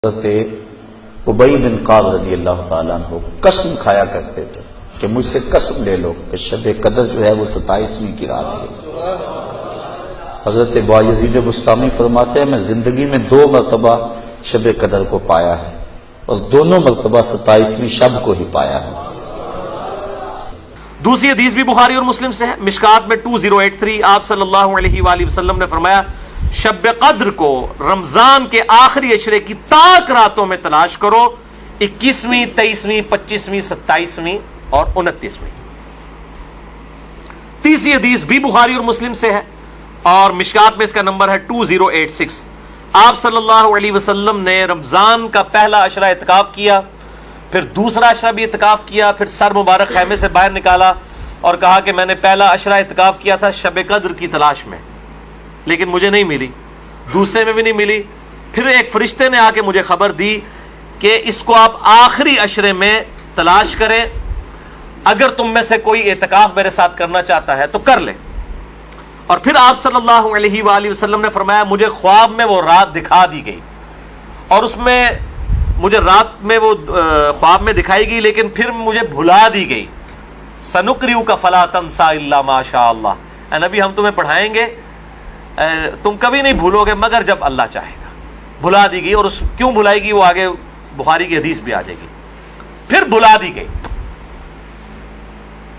حضرت ابی بن کعب رضی اللہ تعالیٰ عنہ قسم کھایا کرتے تھے کہ مجھ سے قسم لے لو کہ شب قدر جو ہے وہ 27ویں کی رات ہے۔ حضرت بایزید بسطامی فرماتے ہیں میں زندگی میں 2 مرتبہ شب قدر کو پایا ہے اور دونوں مرتبہ 27ویں شب کو ہی پایا ہے۔ دوسری حدیث بھی بخاری اور مسلم سے ہے، مشکات میں 2083، آپ صلی اللہ علیہ وآلہ وسلم نے فرمایا شب قدر کو رمضان کے آخری عشرے کی تاک راتوں میں تلاش کرو، 21ویں، 23ویں، 25ویں، 27ویں اور 29ویں۔ تیسری حدیث بھی بخاری اور مسلم سے ہے اور مشکات میں اس کا نمبر ہے 2086، آپ صلی اللہ علیہ وسلم نے رمضان کا پہلا عشرہ اعتکاف کیا، پھر دوسرا عشرہ بھی اعتکاف کیا، پھر سر مبارک خیمے سے باہر نکالا اور کہا کہ میں نے پہلا عشرہ اعتکاف کیا تھا شب قدر کی تلاش میں، لیکن مجھے نہیں ملی، دوسرے میں بھی نہیں ملی۔ پھر ایک فرشتے نے آ کے مجھے خبر دی کہ اس کو آپ آخری عشرے میں تلاش کریں، اگر تم میں سے کوئی اعتکاف میرے ساتھ کرنا چاہتا ہے تو کر لے۔ اور پھر آپ صلی اللہ علیہ وآلہ وسلم نے فرمایا مجھے خواب میں وہ رات دکھا دی گئی اور اس میں مجھے رات میں وہ خواب میں دکھائی گئی لیکن پھر مجھے بھلا دی گئی، سنقرئک فلا تنسى الا ما شاء اللہ، اے نبی ہم تمہیں پڑھائیں گے تم کبھی نہیں بھولو گے مگر جب اللہ چاہے گا۔ بھلا دی گئی، اور اس کیوں بھلائی گئی وہ آگے بخاری کی حدیث بھی آ جائے گی۔ پھر بھلا دی گئی۔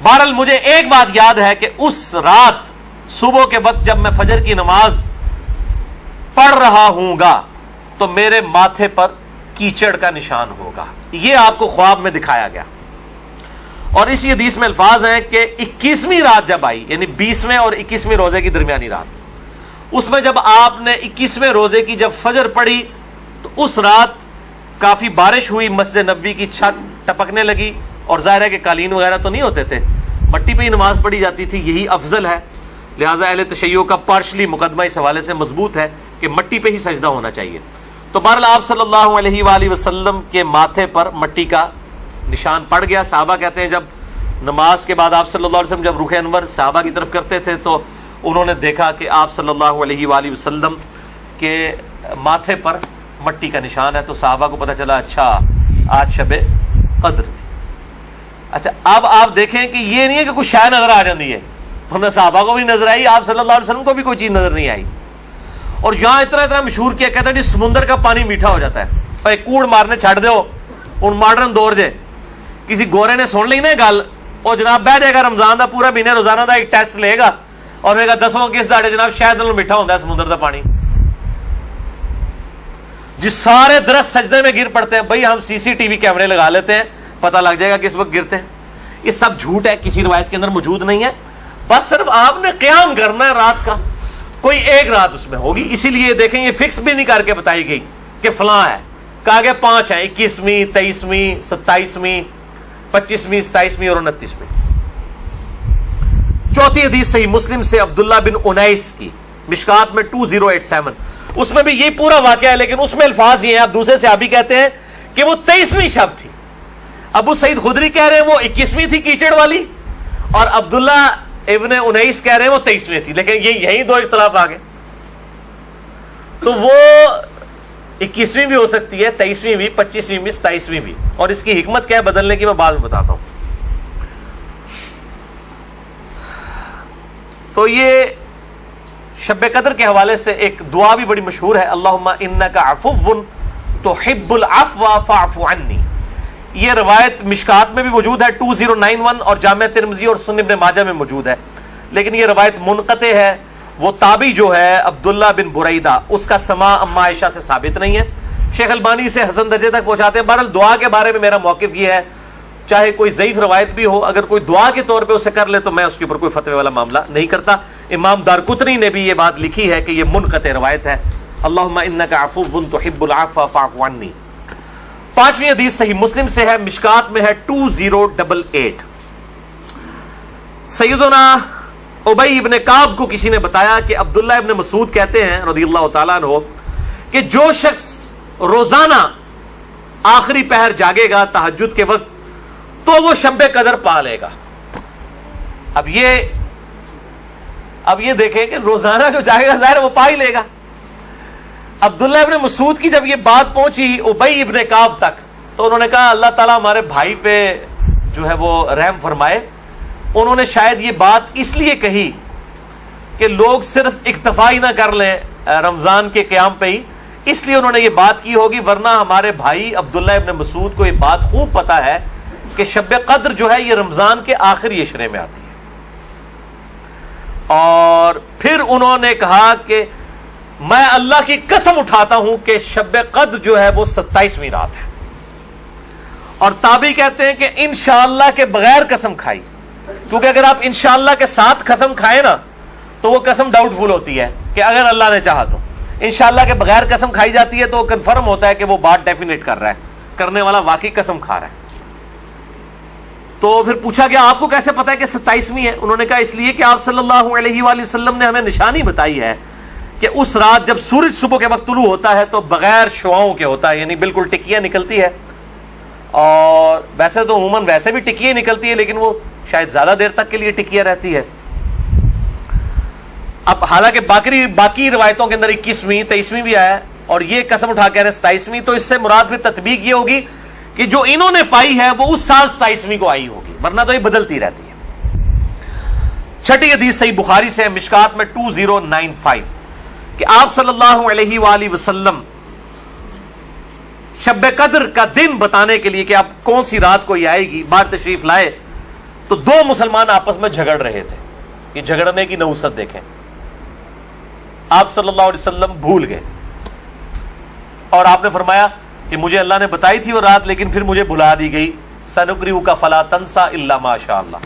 بہرحال مجھے ایک بات یاد ہے کہ اس رات صبح کے وقت جب میں فجر کی نماز پڑھ رہا ہوں گا تو میرے ماتھے پر کیچڑ کا نشان ہوگا، یہ آپ کو خواب میں دکھایا گیا۔ اور اسی حدیث میں الفاظ ہیں کہ 21ویں رات جب آئی، یعنی 20ویں اور 21ویں روزے کی درمیانی رات، اس میں جب آپ نے 21ویں روزے کی جب فجر پڑھی تو اس رات کافی بارش ہوئی، مسجد نبوی کی چھت ٹپکنے لگی، اور ظاہر ہے کہ قالین وغیرہ تو نہیں ہوتے تھے، مٹی پہ ہی نماز پڑھی جاتی تھی، یہی افضل ہے، لہٰذا اہل تشیع کا پارشلی مقدمہ اس حوالے سے مضبوط ہے کہ مٹی پہ ہی سجدہ ہونا چاہیے۔ تو بہرحال آپ صلی اللہ علیہ وآلہ وسلم کے ماتھے پر مٹی کا نشان پڑ گیا۔ صحابہ کہتے ہیں جب نماز کے بعد آپ صلی اللہ علیہ وسلم جب رخ انور صحابہ کی طرف کرتے تھے تو انہوں نے دیکھا کہ آپ صلی اللہ علیہ وآلہ وسلم کے ماتھے پر مٹی کا نشان ہے، تو صحابہ کو پتہ چلا اچھا آج شب قدر تھی۔ اچھا اب آپ دیکھیں کہ یہ نہیں ہے کہ کوئی شے نظر آ جاتی ہے، ورنہ صحابہ کو بھی نظر آئی، آپ صلی اللہ علیہ وسلم کو بھی کوئی چیز نظر نہیں آئی۔ اور یہاں اتنا مشہور کیا کہتا ہے جی سمندر کا پانی میٹھا ہو جاتا ہے، اور ایک کوڑ مارنے چھڑ دو ان ماڈرن دور جے کسی گورے نے سن لی نا گل، اور جناب بہ جائے گا رمضان دا پورا مہینہ روزانہ دا ایک ٹیسٹ لے گا اور کہے گا 10واں کس داڑے جناب شاید نال میٹھا ہوتا ہے سمندر دا پانی۔ جس سارے درخت سجدے میں گر پڑتے ہیں، بھائی ہم CCTV کیمرے لگا لیتے ہیں پتہ لگ جائے گا کس وقت گرتے ہیں، یہ سب جھوٹ ہے، کسی روایت کے اندر موجود نہیں ہے، بس صرف آپ نے قیام کرنا ہے رات کا، کوئی ایک رات اس میں ہوگی۔ اسی لیے دیکھیں یہ فکس بھی نہیں کر کے بتائی گئی کہ فلاں ہے، کہا کہ 5 ہیں، 21ویں، 23ویں، 27ویں، 25ویں، 27ویں اور 29ویں۔ چوتھی حدیث صحیح مسلم سے عبداللہ بن انیس کی، مشکات میں 2087، اس میں بھی یہ پورا واقعہ ہے لیکن اس میں الفاظ یہ ہیں، آپ دوسرے صحابی کہتے ہیں کہ وہ 23ویں شب تھی، ابو سعید خدری کہہ رہے ہیں وہ 21ویں تھی کیچڑ والی، اور عبداللہ ابن انیس کہہ رہے ہیں وہ 23ویں تھی، لیکن یہی 2 اختلاف آ گئے۔ تو وہ 21ویں بھی ہو سکتی ہے، 23ویں بھی، 25ویں بھی، 27ویں بھی، اور اس کی حکمت کیا ہے بدلنے کی میں بعد میں بتاتا ہوں۔ تو یہ شب قدر کے حوالے سے ایک دعا بھی بڑی مشہور ہے، اللہم انک عفو تحب العفو فاعف عنی، یہ روایت مشکات میں بھی موجود ہے 2091 اور جامع ترمذی اور سنن ابن ماجہ میں موجود ہے، لیکن یہ روایت منقطع ہے، وہ تابعی جو ہے عبداللہ بن بریدہ اس کا سماع اما عائشہ سے ثابت نہیں ہے، شیخ البانی سے حسن درجے تک پہنچاتے ہیں۔ بہرحال دعا کے بارے میں میرا موقف یہ ہے چاہے کوئی ضعیف روایت بھی ہو، اگر کوئی دعا کے طور پہ اسے کر لے تو میں اس کے اوپر کوئی فتوی والا معاملہ نہیں کرتا۔ امام دارقطنی نے بھی یہ بات لکھی ہے کہ یہ منقطع روایت ہے، اللہم انک عفو تحب العفو فاعف عنی۔ 5ویں حدیث صحیح مسلم سے ہے، مشکات میں ہے 2088، سیدنا ابی ابن کعب کو کسی نے بتایا کہ عبداللہ ابن مسعود کہتے ہیں رضی اللہ تعالیٰ عنہ کہ جو شخص روزانہ آخری پہر جاگے گا تہجد کے وقت تو وہ شب قدر پا لے گا۔ اب یہ دیکھیں کہ روزانہ جو جاگے گا ظاہر وہ پا ہی لے گا، عبداللہ ابن مسعود کی جب یہ بات پہنچی ابی ابن کعب تک تو انہوں نے کہا اللہ تعالیٰ ہمارے بھائی پہ جو ہے وہ رحم فرمائے. انہوں نے شاید یہ بات اس لیے کہی کہ لوگ صرف اکتفا ہی نہ کر لیں رمضان کے قیام پہ ہی، اس لیے انہوں نے یہ بات کی ہوگی، ورنہ ہمارے بھائی عبداللہ ابن مسعود کو یہ بات خوب پتا ہے کہ شب قدر جو ہے یہ رمضان کے آخری عشرے میں آتی ہے. اور پھر انہوں نے کہا کہ میں اللہ کی قسم اٹھاتا ہوں کہ شب قدر جو ہے وہ 27ویں رات ہے. اور تابعی کہتے ہیں کہ انشاءاللہ کے بغیر قسم کھائی، کیونکہ اگر آپ انشاءاللہ کے ساتھ قسم کھائیں نا تو وہ قسم ڈاؤٹ فل ہوتی ہے کہ اگر اللہ نے چاہا تو. انشاءاللہ کے بغیر قسم کھائی جاتی ہے تو کنفرم ہوتا ہے کہ وہ بات ڈیفینیٹ کر رہا ہے، کرنے والا واقعی قسم کھا رہا ہے. تو پھر پوچھا گیا آپ کو کیسے پتا ہے کہ 27ویں ہے؟ انہوں نے کہا اس لیے کہ آپ صلی اللہ علیہ وآلہ وسلم نے ہمیں نشانی بتائی ہے کہ اس رات جب سورج صبح کے وقت طلوع ہوتا ہے تو بغیر شعاؤں کے ہوتا ہے، یعنی بالکل ٹکیاں نکلتی ہے. اور ویسے تو عموماً ویسے بھی ٹکیاں نکلتی ہے لیکن وہ شاید زیادہ دیر تک کے لیے ٹکیاں رہتی ہے. اب حالانکہ باقی روایتوں کے اندر 21ویں 23ویں بھی آیا ہے اور یہ قسم اٹھا کے 27ویں، تو اس سے مراد پھر تطبیق یہ ہوگی کہ جو انہوں نے پائی ہے وہ اس سال 27ویں کو آئی ہوگی، ورنہ تو یہ بدلتی رہتی ہے. چھٹی حدیث صحیح بخاری سے ہے مشکات میں 2095 کہ آپ صلی اللہ علیہ وآلہ وسلم شب قدر کا دن بتانے کے لیے کہ آپ کون سی رات کو یہ آئے گی باہر تشریف لائے تو دو مسلمان آپس میں جھگڑ رہے تھے. یہ جھگڑنے کی نحوست دیکھیں. آپ صلی اللہ علیہ وسلم بھول گئے اور آپ نے فرمایا کہ مجھے اللہ نے بتائی تھی وہ رات لیکن پھر مجھے بھلا دی گئی، سنقرئک فلا تنسى الا ما شاء اللہ.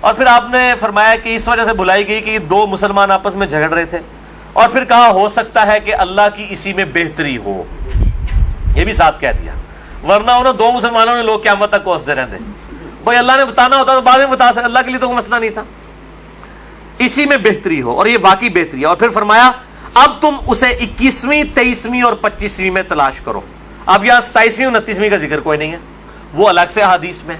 اور پھر آپ نے فرمایا کہ اس وجہ سے بھلائی گئی کہ یہ دو مسلمان آپس میں جھگڑ رہے تھے، اور پھر کہا ہو سکتا ہے کہ اللہ کی اسی میں بہتری ہو، یہ بھی ساتھ کہہ دیا، ورنہ انہوں دو مسلمانوں نے لوگ قیامت تک کوستے رہتے. بھائی اللہ نے بتانا ہوتا تو بعد میں بتا سکتے، اللہ کے لیے تو کوئی مسئلہ نہیں تھا، اسی میں بہتری ہو، اور یہ واقعی بہتری ہے. اور پھر فرمایا اب تم اسے 21ویں 23ویں اور 25ویں میں تلاش کرو. اب یہاں 27ویں 29ویں کا ذکر کوئی نہیں ہے، وہ الگ سے حدیث میں.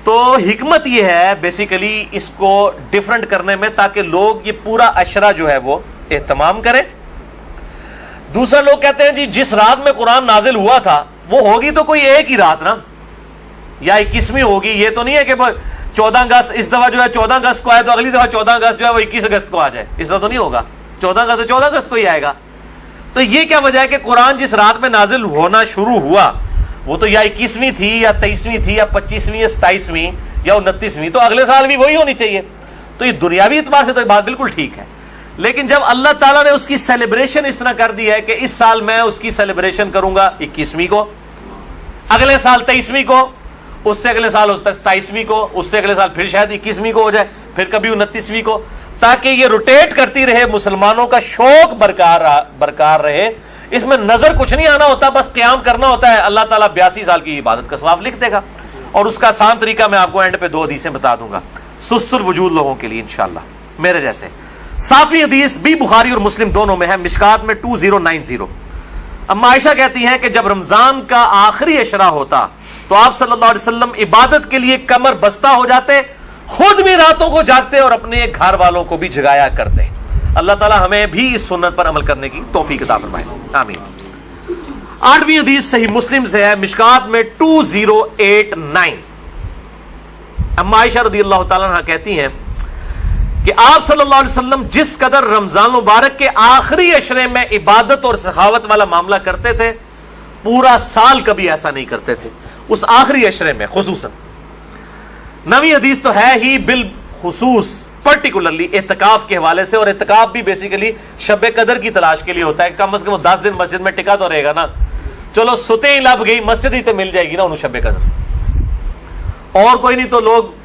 تو حکمت یہ ہے بیسیکلی اس کو ڈیفرنٹ کرنے میں تاکہ لوگ یہ پورا عشرہ جو ہے وہ اہتمام کریں. دوسرا لوگ کہتے ہیں جی جس رات میں قرآن نازل ہوا تھا وہ ہوگی تو کوئی ایک ہی رات نا، یا 21ویں ہوگی. یہ تو نہیں ہے کہ 14 اگست اس دفعہ جو ہے 14 اگست کو آئے تو اگلی دفعہ 14 اگست جو ہے وہ 21 اگست کو آ جائے، اس طرح تو نہیں ہوگا. 14 اگست تو 14 اگست کو ہی آئے گا. تو یہ کیا وجہ ہے کہ قرآن جس رات میں نازل ہونا شروع ہوا وہ تو یا 21ویں تھی یا 23ویں تھی یا 25ویں یا 27ویں یا 29ویں، تو اگلے سال بھی وہی ہونی چاہیے. تو یہ دنیاوی اعتبار سے تو یہ بات بالکل ٹھیک ہے. لیکن جب اللہ تعالیٰ نے اس کی سیلیبریشن اس طرح کر دی ہے کہ اس سال میں اس کی سیلیبریشن کروں گا 21ویں کو، اگلے سال 23ویں کو، اس سے اگلے سال 27ویں کو، اس سے اگلے سال پھر شاید 21ویں کو ہو جائے، پھر کبھی 29ویں کو، تاکہ یہ روٹیٹ کرتی رہے، مسلمانوں کا شوق برقرار رہے. اس میں نظر کچھ نہیں آنا ہوتا، بس قیام کرنا ہوتا ہے. اللہ تعالیٰ 82 سال کی عبادت کا ثواب لکھ دے گا. اور اس کا آسان طریقہ میں آپ کو اینڈ پہ 2 حدیثیں بتا دوں گا سست الوجود لوگوں کے لیے انشاءاللہ میرے جیسے. 7ویں حدیث بھی بخاری اور مسلم دونوں میں ہے مشکات میں 2090. اما عائشہ کہتی ہیں کہ جب رمضان کا آخری عشرہ ہوتا تو آپ صلی اللہ علیہ وسلم عبادت کے لیے کمر بستہ ہو جاتے، خود بھی راتوں کو جاگتے اور اپنے گھر والوں کو بھی جگایا کرتے. اللہ تعالی ہمیں بھی اس سنت پر عمل کرنے کی توفیق عطا فرمائے، آمین. 8ویں حدیث صحیح مسلم سے ہے مشکات میں 2089. اما عائشہ رضی اللہ تعالیٰ عنہ کہتی ہیں کہ آپ صلی اللہ علیہ وسلم جس قدر رمضان مبارک کے آخری عشرے میں عبادت اور سخاوت والا معاملہ کرتے تھے پورا سال کبھی ایسا نہیں کرتے تھے، اس آخری عشرے میں خصوصاً. 9ویں حدیث تو ہے ہی بالخصوص پرٹیکولرلی اعتکاف کے حوالے سے، اور اعتکاف بھی بیسیکلی شب قدر کی تلاش کے لیے ہوتا ہے. کم از کم 10 دن مسجد میں ٹکا تو رہے گا نا. چلو ستے ہی لب گئی مسجد ہی تو مل جائے گی نا انہوں شب قدر، اور کوئی نہیں تو لوگ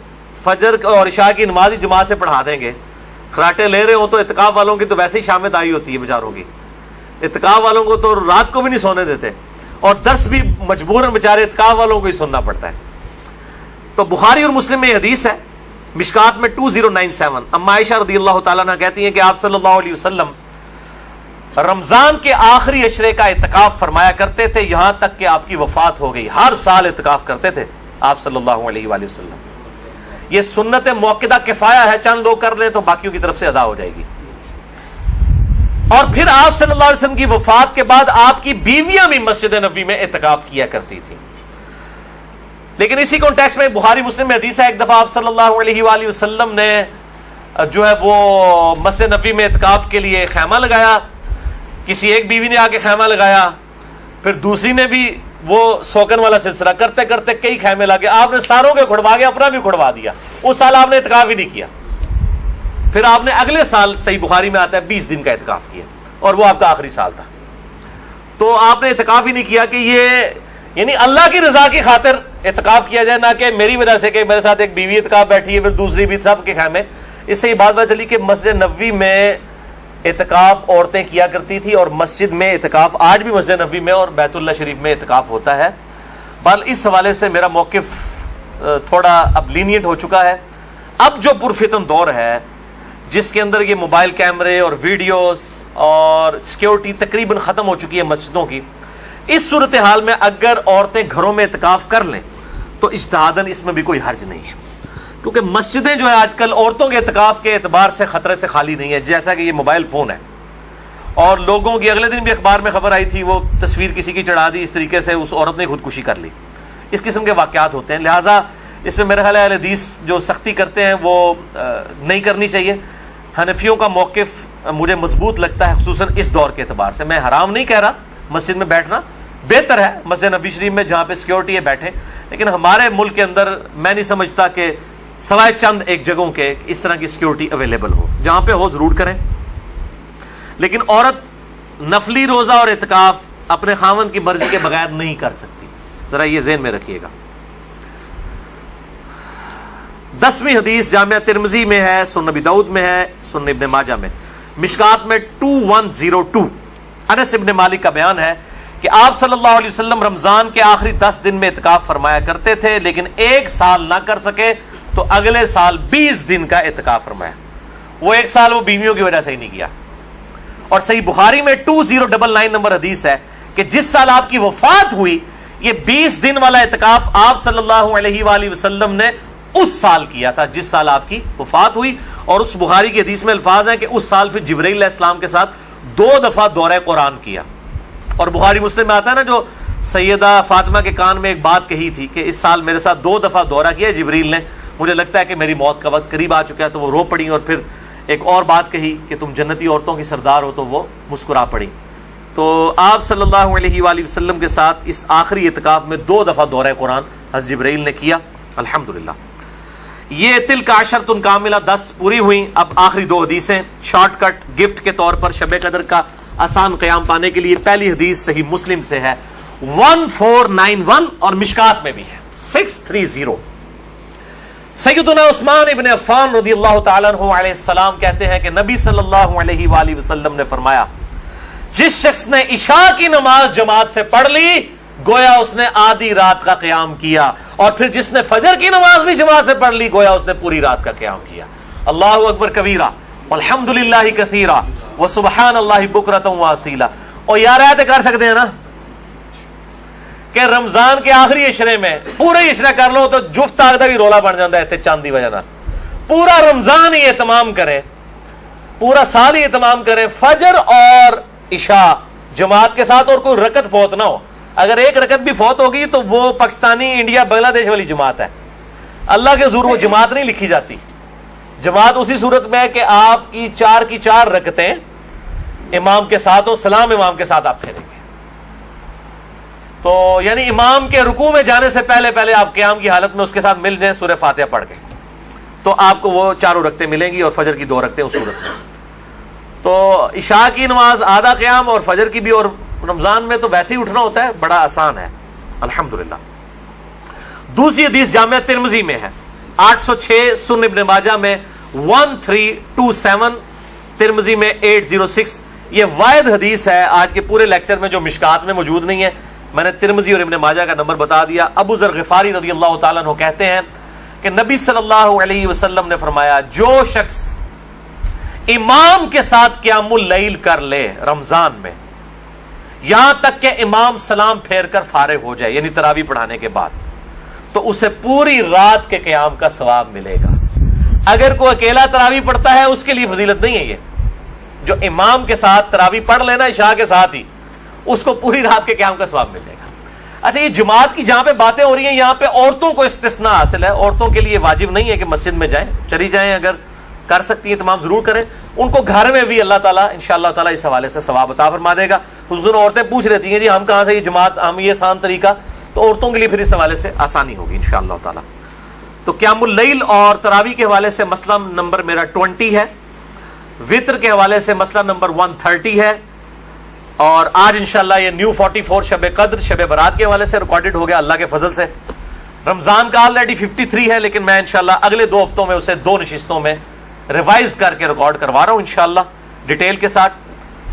فجر اور عشاء کی نماز ہی جماعت سے پڑھا دیں گے. خراٹے لے رہے ہوں تو اعتکاف والوں کی تو ویسے ہی شام دائی ہوتی ہے بیچاروں کی. اعتکاف والوں کو تو رات کو بھی نہیں سونے دیتے، اور درس بھی مجبوراً بیچارے اعتکاف والوں کو ہی سننا پڑتا ہے. تو بخاری اور مسلم میں یہ حدیث ہے مشکات میں 2097. اما عائشہ رضی اللہ تعالیٰ عنہ کہتی ہیں کہ آپ صلی اللہ علیہ وسلم رمضان کے آخری عشرے کا اعتکاف فرمایا کرتے تھے یہاں تک کہ آپ کی وفات ہو گئی. ہر سال اعتکاف کرتے تھے آپ صلی اللہ علیہ وآلہ وسلم. یہ سنت موقدہ کفایہ ہے، چند لوگ کر لیں تو باقیوں کی طرف سے ادا ہو جائے گی. اور پھر آپ صلی اللہ علیہ وسلم کی وفات کے بعد آپ کی بیویاں بھی مسجد نبوی میں اعتکاف کیا کرتی تھیں. لیکن اسی کانٹیکسٹ میں بخاری مسلم میں حدیث ہے, ایک دفعہ آپ صلی اللہ علیہ وآلہ وسلم نے جو ہے وہ مسجد نبوی میں اعتکاف کے لیے خیمہ لگایا. کسی ایک بیوی نے آ کے خیمہ لگایا, پھر دوسری نے بھی وہ سوکن والا سلسلہ کرتے کرتے کئی خیمے لگے. آپ نے ساروں کے کھڑوا کے اپنا بھی کھڑوا دیا. اس سال آپ نے اعتکاف ہی نہیں کیا. پھر آپ نے اگلے سال, صحیح بخاری میں آتا ہے, 20 دن کا اعتکاف کیا, اور وہ آپ کا آخری سال تھا. تو آپ نے اعتکاف ہی نہیں کیا کہ یہ یعنی اللہ کی رضا کی خاطر اعتکاف کیا جائے, نہ کہ میری وجہ سے کہ میرے ساتھ ایک بیوی اعتکاف بیٹھی ہے پھر دوسری بھی, سب کے خیمے. اس سے یہ بات پتہ چلی کہ مسجد نبوی میں اعتکاف عورتیں کیا کرتی تھی, اور مسجد میں اعتکاف آج بھی مسجد نبوی میں اور بیت اللہ شریف میں اعتکاف ہوتا ہے. بل اس حوالے سے میرا موقف تھوڑا اب لینیٹ ہو چکا ہے. اب جو پرفتن دور ہے جس کے اندر یہ موبائل کیمرے اور ویڈیوز اور سیکیورٹی تقریباً ختم ہو چکی ہے مسجدوں کی, اس صورتحال میں اگر عورتیں گھروں میں اعتکاف کر لیں تو اجتہاداً اس میں بھی کوئی حرج نہیں ہے, کیونکہ مسجدیں جو ہے آج کل عورتوں کے اعتکاف کے اعتبار سے خطرے سے خالی نہیں ہے. جیسا کہ یہ موبائل فون ہے, اور لوگوں کی اگلے دن بھی اخبار میں خبر آئی تھی, وہ تصویر کسی کی چڑھا دی, اس طریقے سے اس عورت نے خودکشی کر لی. اس قسم کے واقعات ہوتے ہیں. لہٰذا اس میں میرے خیال ہے اہل حدیث جو سختی کرتے ہیں وہ نہیں کرنی چاہیے. حنفیوں کا موقف مجھے مضبوط لگتا ہے, خصوصاً اس دور کے اعتبار سے. میں حرام نہیں کہہ رہا, مسجد میں بیٹھنا بہتر ہے, مسجد نبی شریف میں جہاں پہ سیکیورٹی ہے بیٹھیں, لیکن ہمارے ملک کے اندر میں نہیں سمجھتا کہ سوائے چند ایک جگہوں کے اس طرح کی سیکیورٹی اویلیبل ہو. جہاں پہ ہو ضرور کریں. لیکن عورت نفلی روزہ اور اعتکاف اپنے خاوند کی مرضی کے بغیر نہیں کر سکتی, ذرا یہ ذہن میں رکھیے گا. 10ویں حدیث جامعہ ترمذی میں ہے, سنن نبی داؤد میں ہے, سنن ابن ماجہ میں. مشکات میں 2102 انس ابن مالک کا بیان ہے کہ آپ صلی اللہ علیہ وسلم رمضان کے آخری 10 دن میں اعتکاف فرمایا کرتے تھے, لیکن ایک سال نہ کر سکے تو اگلے سال 20 دن کا اعتکاف فرمایا. وہ ایک سال وہ بیویوں کی وجہ سے ہی نہیں کیا. اور صحیح بخاری میں 2099 نمبر حدیث ہے کہ جس سال آپ کی وفات ہوئی یہ 20 دن والا اعتکاف آپ صلی اللہ علیہ وآلہ وسلم نے اس سال کیا تھا جس سال آپ کی وفات ہوئی. اور اس بخاری کی حدیث میں الفاظ ہیں کہ اس سال پھر جبرائیل علیہ السلام کے ساتھ 2 دفعہ دورہ قرآن کیا. اور بخاری مسلم میں آتا ہے نا, جو سیدہ فاطمہ کے کان میں ایک بات کہی تھی کہ اس سال میرے ساتھ 2 دفعہ دورہ کیا جبرائیل نے, مجھے لگتا ہے کہ میری موت کا وقت قریب آ چکا ہے. تو وہ رو پڑی, اور پھر ایک اور بات کہی کہ تم جنتی عورتوں کی سردار ہو, تو وہ مسکرا پڑی. تو آپ صلی اللہ علیہ وآلہ وسلم کے ساتھ اس آخری اعتکاف میں 2 دفعہ دورہ قرآن حضرت جبرائیل نے کیا. الحمدللہ. یہ تلک عشرۃ کاملہ 10 پوری ہوئی. اب آخری 2 حدیثیں شارٹ کٹ گفٹ کے طور پر شب قدر کا آسان قیام پانے کے لیے. پہلی حدیث صحیح مسلم سے ہے 1491 اور مشکات میں بھی ہے 630. سیدنا عثمان ابن عفان رضی اللہ تعالیٰ عنہ علیہ السلام کہتے ہیں کہ نبی صلی اللہ علیہ وآلہ وسلم نے فرمایا, جس شخص نے عشاء کی نماز جماعت سے پڑھ لی گویا اس نے آدھی رات کا قیام کیا, اور پھر جس نے فجر کی نماز بھی جماعت سے پڑھ لی گویا اس نے پوری رات کا قیام کیا. اللہ اکبر کبیرہ والحمدللہ کثیرہ وسبحان اللہ بکرۃ واصیلا. اور یار ایسے کر سکتے ہیں نا کہ رمضان کے آخری عشرے میں پورے عشرہ کر لو تو جفت آگدہ بھی رولا بن جاتا ہے چاندی وجہ نہ. پورا رمضان ہی اہتمام کریں, پورا سال ہی اہتمام کریں, فجر اور عشاء جماعت کے ساتھ, اور کوئی رکعت فوت نہ ہو. اگر ایک رکعت بھی فوت ہوگی تو وہ پاکستانی انڈیا بنگلہ دیش والی جماعت ہے. اللہ کے حضور وہ جماعت نہیں لکھی جاتی. جماعت اسی صورت میں ہے کہ آپ کی 4 کی 4 رکعتیں امام کے ساتھ ہو, سلام امام کے ساتھ آپ پھیریں گے. تو یعنی امام کے رکوع میں جانے سے پہلے آپ قیام کی حالت میں اس کے ساتھ مل جائیں سورہ فاتحہ پڑھ کے, تو آپ کو وہ 4 رکعتیں ملیں گی, اور فجر کی 2 رکعتیں اس صورت میں. تو عشاء کی نماز آدھا قیام اور فجر کی بھی, اور رمضان میں تو ویسے ہی اٹھنا ہوتا ہے, بڑا آسان ہے الحمدللہ. دوسری حدیث جامعہ ترمذی میں ہے 806, سنن ابن ماجہ میں 1327, ترمذی میں 806. یہ واحد حدیث ہے آج کے پورے لیکچر میں جو مشکات میں موجود نہیں ہے. میں نے ترمذی اور ابن ماجہ کا نمبر بتا دیا. ابو ذر غفاری رضی اللہ تعالیٰ عنہ کہتے ہیں کہ نبی صلی اللہ علیہ وسلم نے فرمایا, جو شخص امام کے ساتھ قیام اللیل کر لے رمضان میں یہاں تک کہ امام سلام پھیر کر فارغ ہو جائے, یعنی تراویح پڑھانے کے بعد, تو اسے پوری رات کے قیام کا ثواب ملے گا. اگر کوئی اکیلا تراویح پڑھتا ہے اس کے لیے فضیلت نہیں ہے یہ, جو امام کے ساتھ تراویح پڑھ لینا عشاء کے ساتھ ہی، اس کو پوری رات کے قیام کا ثواب مل جائے گا۔ اچھا، یہ جماعت کی جہاں پہ باتیں ہو رہی ہیں یہاں پہ عورتوں کو استثناء حاصل ہے، عورتوں کے لیے واجب نہیں ہے کہ مسجد میں جائیں، چلی جائیں، اگر کر سکتی ہیں تمام ضرور کریں، ان کو گھر میں بھی اللہ تعالیٰ انشاءاللہ تعالیٰ اس حوالے سے ثواب عطا فرما دے گا۔ حضور عورتیں پوچھ رہتی ہیں جی ہم کہاں سے یہ جماعت، ہم یہ آسان طریقہ، تو عورتوں کے لیے پھر اس حوالے سے آسانی ہوگی انشاءاللہ تعالیٰ۔ تو قیام اللیل اور تراویح کے حوالے سے مسئلہ نمبر میرا 20 ہے، وطر کے حوالے سے مسئلہ نمبر 130 ہے، اور آج انشاءاللہ یہ نیو 44 شب قدر شب برات کے حوالے سے ریکارڈڈ ہو گیا اللہ کے فضل سے۔ رمضان کا آلریڈی 53 ہے، لیکن میں انشاءاللہ اگلے 2 ہفتوں میں اسے 2 نشستوں میں ریوائز کر کے ریکارڈ کروا رہا ہوں انشاءاللہ ڈیٹیل کے ساتھ،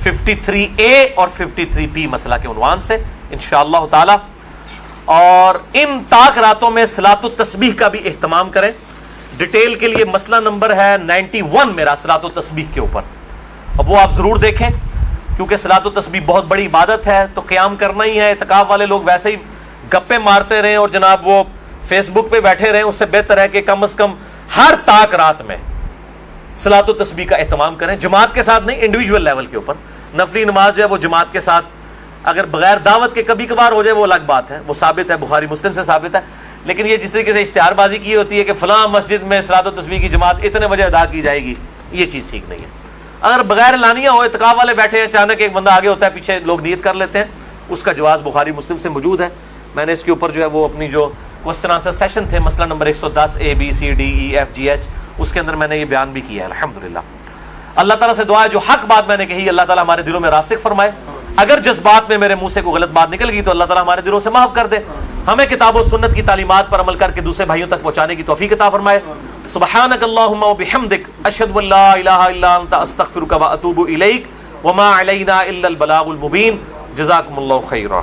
53A اور 53B مسئلہ کے عنوان سے انشاءاللہ تعالی۔ اور ان طاق راتوں میں صلاۃ التسبیح کا بھی اہتمام کریں، ڈیٹیل کے لیے مسئلہ نمبر ہے 91 میرا صلاۃ التسبیح کے اوپر، اب وہ آپ ضرور دیکھیں کیونکہ صلاۃ التسبیح بہت بڑی عبادت ہے، تو قیام کرنا ہی ہے۔ اعتکاف والے لوگ ویسے ہی گپے مارتے رہیں اور جناب وہ فیس بک پہ بیٹھے رہیں، اس سے بہتر ہے کہ کم از کم ہر طاق رات میں صلاۃ التسبیح کا اہتمام کریں، جماعت کے ساتھ نہیں، انڈیویجول لیول کے اوپر۔ نفلی نماز جو ہے وہ جماعت کے ساتھ اگر بغیر دعوت کے کبھی کبھار ہو جائے وہ الگ بات ہے، وہ ثابت ہے، بخاری مسلم سے ثابت ہے، لیکن یہ جس طریقے سے اشتہار بازی کی ہوتی ہے کہ فلاں مسجد میں صلاۃ التسبیح کی جماعت اتنے بجے ادا کی جائے گی، یہ چیز ٹھیک نہیں ہے۔ اگر بغیر اعلانیہ ہو، اعتکاف والے بیٹھے ہیں، اچانک ایک بندہ آگے ہوتا ہے، پیچھے لوگ نیت کر لیتے ہیں، اس کا جواز بخاری مسلم سے موجود ہے۔ میں نے اس کے اوپر جو ہے وہ اپنی جو کوسچن آنسر سیشن تھے مسئلہ نمبر 110 ABCDEFGH، اس کے اندر میں نے یہ بیان بھی کیا ہے الحمدللہ۔ اللہ تعالیٰ سے دعا ہے جو حق بات میں نے کہی اللہ تعالیٰ ہمارے دلوں میں راسخ فرمائے، اگر جذبات میں میرے منہ سے کوئی غلط بات نکل گئی تو اللہ تعالیٰ ہمارے دلوں سے معاف کر دے، ہمیں کتاب و سنت کی تعلیمات پر عمل کر کے دوسرے بھائیوں تک پہنچانے کی توفیق عطا فرمائے۔ سبحانک اللہم و بحمدک، اشہد ان لا الہ الا انت، استغفرک و اتوب الیک، وما علینا الا البلاغ المبین۔ جزاکم اللہ خیرا۔